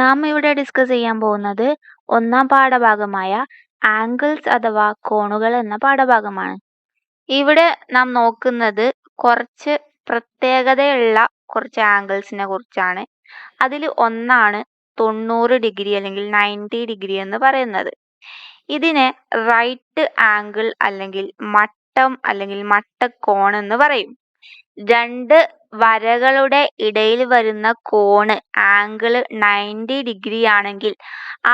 നാം ഇവിടെ ഡിസ്കസ് ചെയ്യാൻ പോകുന്നത് ഒന്നാം പാഠഭാഗമായ ആംഗിൾസ് അഥവാ കോണുകൾ എന്ന പാഠഭാഗമാണ്. ഇവിടെ നാം നോക്കുന്നത് കുറച്ച് പ്രത്യേകതയുള്ള കുറച്ച് ആംഗിൾസിനെ കുറിച്ചാണ്. അതിൽ ഒന്നാണ് 90 ഡിഗ്രി അല്ലെങ്കിൽ 90 ഡിഗ്രി എന്ന് പറയുന്നത്. ഇതിനെ റൈറ്റ് ആംഗിൾ അല്ലെങ്കിൽ മട്ടം അല്ലെങ്കിൽ മട്ടക്കോൺ എന്ന് പറയും. രണ്ട് വരകളുടെ ഇടയിൽ വരുന്ന കോണ് ആംഗിൾ 90 ഡിഗ്രി ആണെങ്കിൽ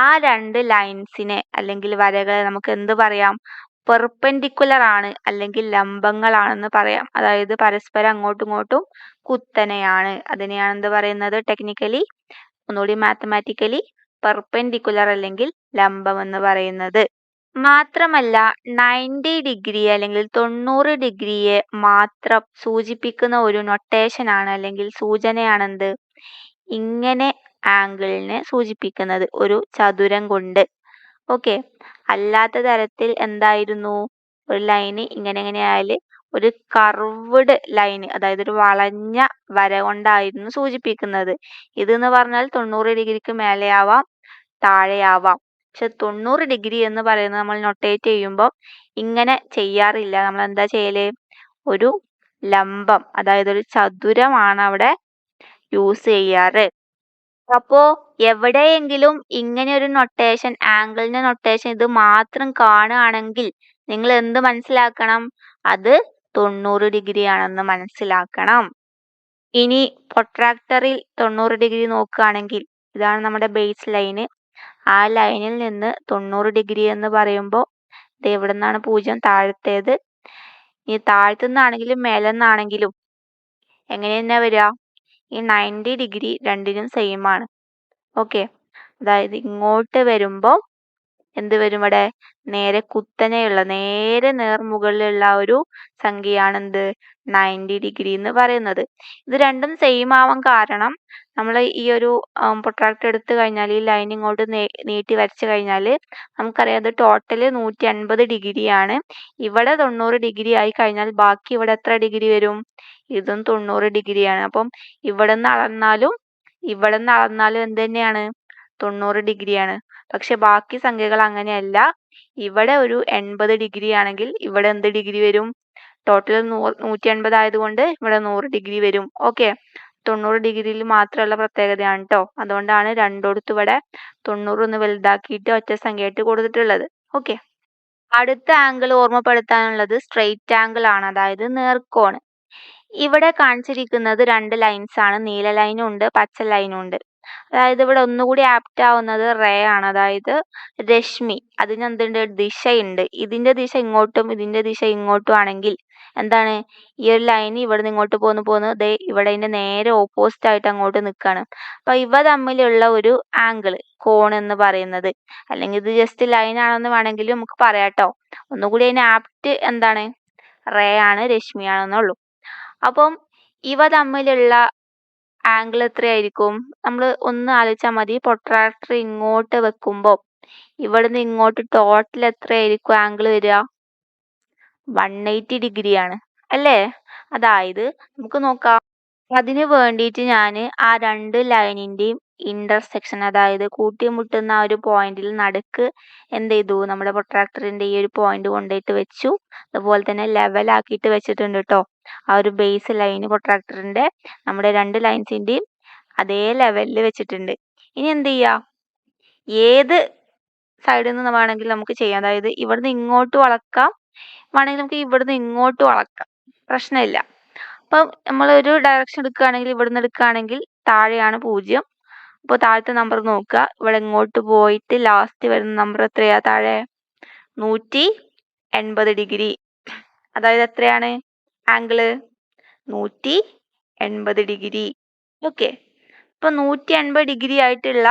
ആ രണ്ട് ലൈൻസിനെ അല്ലെങ്കിൽ വരകളെ നമുക്ക് എന്ത് പറയാം? പെർപെൻഡിക്കുലർ ആണ് അല്ലെങ്കിൽ ലംബങ്ങളാണെന്ന് പറയാം. അതായത് പരസ്പരം അങ്ങോട്ടും ഇങ്ങോട്ടും കുത്തനെയാണ്. അതിനെയാണ് എന്ത് പറയുന്നത് ടെക്നിക്കലി? ഒന്നുകൂടി മാത്തമാറ്റിക്കലി പെർപെൻഡിക്കുലർ അല്ലെങ്കിൽ ലംബം എന്ന് പറയുന്നത്. മാത്രമല്ല 90 ഡിഗ്രി അല്ലെങ്കിൽ 90 ഡിഗ്രിയെ മാത്രം സൂചിപ്പിക്കുന്ന ഒരു നൊട്ടേഷൻ ആണ് അല്ലെങ്കിൽ സൂചനയാണെന്ത്? ഇങ്ങനെ ആംഗിളിനെ സൂചിപ്പിക്കുന്നത് ഒരു ചതുരം കൊണ്ട്. ഓക്കെ, അല്ലാത്ത തരത്തിൽ എന്തായിരുന്നു? ഒരു ലൈന് ഇങ്ങനെ ആയാല് ഒരു കർവ്ഡ് ലൈൻ, അതായത് ഒരു വളഞ്ഞ വര കൊണ്ടായിരുന്നു സൂചിപ്പിക്കുന്നത്. ഇതെന്ന് പറഞ്ഞാൽ 90 ഡിഗ്രിക്ക് മേലെയാവാം താഴെയാവാം. പക്ഷെ 90 ഡിഗ്രി എന്ന് പറയുന്നത് നമ്മൾ നൊട്ടേറ്റ് ചെയ്യുമ്പോൾ ഇങ്ങനെ ചെയ്യാറില്ല. നമ്മൾ എന്താ ചെയ്യല്? ഒരു ലംബം, അതായത് ഒരു ചതുരമാണ് അവിടെ യൂസ് ചെയ്യാറ്. അപ്പോ എവിടെയെങ്കിലും ഇങ്ങനെ ഒരു നൊട്ടേഷൻ, ആംഗിളിന്റെ നൊട്ടേഷൻ ഇത് മാത്രം കാണുകയാണെങ്കിൽ നിങ്ങൾ എന്ത് മനസ്സിലാക്കണം? അത് 90 ഡിഗ്രി ആണെന്ന് മനസ്സിലാക്കണം. ഇനി പ്രൊട്രാക്ടറിൽ 90 ഡിഗ്രി നോക്കുകയാണെങ്കിൽ ഇതാണ് നമ്മുടെ ബേസ് ലൈന്. ആ ലൈനിൽ നിന്ന് 90 ഡിഗ്രി എന്ന് പറയുമ്പോൾ ഇത് എവിടെ നിന്നാണ് 0? താഴത്തേത്. ഈ താഴത്തുനിന്നാണെങ്കിലും മേലെന്നാണെങ്കിലും എങ്ങനെ തന്നെ വരിക? ഈ 90 ഡിഗ്രി രണ്ടിനും സെയിം ആണ്. ഓക്കെ, അതായത് ഇങ്ങോട്ട് വരുമ്പോൾ എന്ത് വരും? ഇവിടെ നേരെ കുത്തനെയുള്ള നേരെ നേർമുകളിലുള്ള ഒരു സംഖ്യയാണ് എന്ത്? 90 ഡിഗ്രി എന്ന് പറയുന്നത്. ഇത് രണ്ടും സെയിം ആവാൻ കാരണം നമ്മൾ ഈ ഒരു പ്രൊട്രാക്ടർ എടുത്തു കഴിഞ്ഞാൽ ഈ ലൈൻ ഇങ്ങോട്ട് നീട്ടി വരച്ചു കഴിഞ്ഞാൽ നമുക്കറിയാം അത് ടോട്ടൽ 180 ഡിഗ്രിയാണ്. ഇവിടെ 90 ഡിഗ്രി ആയി കഴിഞ്ഞാൽ ബാക്കി ഇവിടെ എത്ര ഡിഗ്രി വരും? ഇതും 90 ഡിഗ്രിയാണ്. അപ്പം ഇവിടെ നിന്ന് അളന്നാലും എന്ത് തന്നെയാണ്? 90 ഡിഗ്രിയാണ്. പക്ഷെ ബാക്കി സംഖ്യകൾ അങ്ങനെയല്ല. ഇവിടെ ഒരു 80 ഡിഗ്രി ആണെങ്കിൽ ഇവിടെ എന്ത് ഡിഗ്രി വരും? ടോട്ടൽ 180 ആയതുകൊണ്ട് ഇവിടെ 100 ഡിഗ്രി വരും. ഓക്കെ, 90 ഡിഗ്രിയിൽ മാത്രമുള്ള പ്രത്യേകതയാണ് കേട്ടോ. അതുകൊണ്ടാണ് രണ്ടിടത്തും ഇവിടെ 90 ഒന്ന് വലുതാക്കിയിട്ട് ഒറ്റ സംഖ്യയായിട്ട് കൊടുത്തിട്ടുള്ളത്. ഓക്കെ, അടുത്ത ആംഗിൾ ഓർമ്മപ്പെടുത്താനുള്ളത് സ്ട്രെയിറ്റ് ആംഗിൾ ആണ്, അതായത് നേർക്കോണ്. ഇവിടെ കാണിച്ചിരിക്കുന്നത് രണ്ട് ലൈൻസ് ആണ്. നീല ലൈനും ഉണ്ട്, പച്ച ലൈനും ഉണ്ട്. അതായത് ഇവിടെ ഒന്നുകൂടി ആപ്റ്റ് ആവുന്നത് റേ ആണ്, അതായത് രശ്മി. അതിന് എന്തുണ്ട്? ദിശയുണ്ട്. ഇതിന്റെ ദിശ ഇങ്ങോട്ടും ഇതിന്റെ ദിശ ഇങ്ങോട്ടും ആണെങ്കിൽ എന്താണ്? ഈ ഒരു ലൈൻ ഇവിടെ നിന്ന് ഇങ്ങോട്ട് പോന്ന് ദേ ഇവിടെ ഇതിന്റെ നേരെ ഓപ്പോസിറ്റ് ആയിട്ട് അങ്ങോട്ട് നിൽക്കുകയാണ്. അപ്പൊ ഇവ തമ്മിലുള്ള ഒരു ആംഗിൾ കോൺ എന്ന് പറയുന്നത്, അല്ലെങ്കിൽ ഇത് ജസ്റ്റ് ലൈൻ ആണെന്ന് വേണമെങ്കിൽ നമുക്ക് പറയാട്ടോ. ഒന്നുകൂടി അതിന് ആപ്റ്റ് എന്താണ്? റേ ആണ്, രശ്മിയാണെന്നുള്ളൂ. അപ്പം ഇവ തമ്മിലുള്ള ആംഗിൾ എത്രയായിരിക്കും? നമ്മൾ ഒന്ന് ആലോചിച്ചാൽ മതി. പ്രൊട്രാക്ടർ ഇങ്ങോട്ട് വെക്കുമ്പോൾ ഇവിടുന്ന് ഇങ്ങോട്ട് ടോട്ടൽ എത്രയായിരിക്കും ആംഗിൾ വരിക? 180 ഡിഗ്രിയാണ് അല്ലേ? അതായത് നമുക്ക് നോക്കാം. അതിന് വേണ്ടിയിട്ട് ഞാൻ ആ രണ്ട് ലൈനിന്റെയും ഇന്റർസെക്ഷൻ, അതായത് കൂട്ടിമുട്ടുന്ന ആ ഒരു പോയിന്റിൽ നടുക്ക് എന്ത് ചെയ്തു? നമ്മുടെ പ്രൊട്രാക്ടറിന്റെ ഈ ഒരു പോയിന്റ് കൊണ്ടുപോയിട്ട് വെച്ചു. അതുപോലെ തന്നെ ലെവൽ ആക്കിയിട്ട് വെച്ചിട്ടുണ്ട് കേട്ടോ. ആ ഒരു ബേസ് ലൈൻ പ്രൊട്രാക്ടറിന്റെ നമ്മുടെ രണ്ട് ലൈൻസിന്റെയും അതേ ലെവലിൽ വെച്ചിട്ടുണ്ട്. ഇനി എന്ത് ചെയ്യാം? ഏത് സൈഡിൽ നിന്ന് വേണമെങ്കിൽ നമുക്ക് ചെയ്യാം. അതായത് ഇവിടുന്ന് ഇങ്ങോട്ടും അളക്കാം, വേണമെങ്കിൽ നമുക്ക് ഇവിടുന്ന് ഇങ്ങോട്ടും അളക്കാം, പ്രശ്നമില്ല. അപ്പം നമ്മൾ ഒരു ഡയറക്ഷൻ എടുക്കുകയാണെങ്കിൽ ഇവിടുന്ന് എടുക്കുകയാണെങ്കിൽ താഴെയാണ് 0. അപ്പോൾ താഴത്തെ നമ്പർ നോക്കുക. ഇവിടെ ഇങ്ങോട്ട് പോയിട്ട് ലാസ്റ്റ് വരുന്ന നമ്പർ എത്രയാ? താഴെ 180 ഡിഗ്രി. അതായത് എത്രയാണ് ആംഗിള്? 180 ഡിഗ്രി. ഓക്കെ, ഇപ്പൊ 180 ഡിഗ്രി ആയിട്ടുള്ള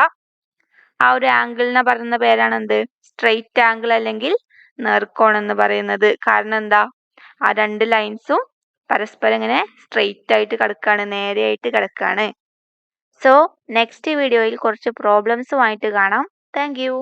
ആ ഒരു ആംഗിളിനെ പറയുന്ന പേരാണ് എന്ത്? സ്ട്രെയിറ്റ് ആംഗിൾ അല്ലെങ്കിൽ നേർക്കോൺ എന്ന് പറയുന്നത്. കാരണം എന്താ? ആ രണ്ട് ലൈൻസും പരസ്പരം ഇങ്ങനെ സ്ട്രെയിറ്റ് ആയിട്ട് കിടക്കാണ്, നേരെയായിട്ട് കിടക്കാണ്. സോ നെക്സ്റ്റ് വീഡിയോയിൽ കുറച്ച് പ്രോബ്ലംസുമായിട്ട് കാണാം. Thank you.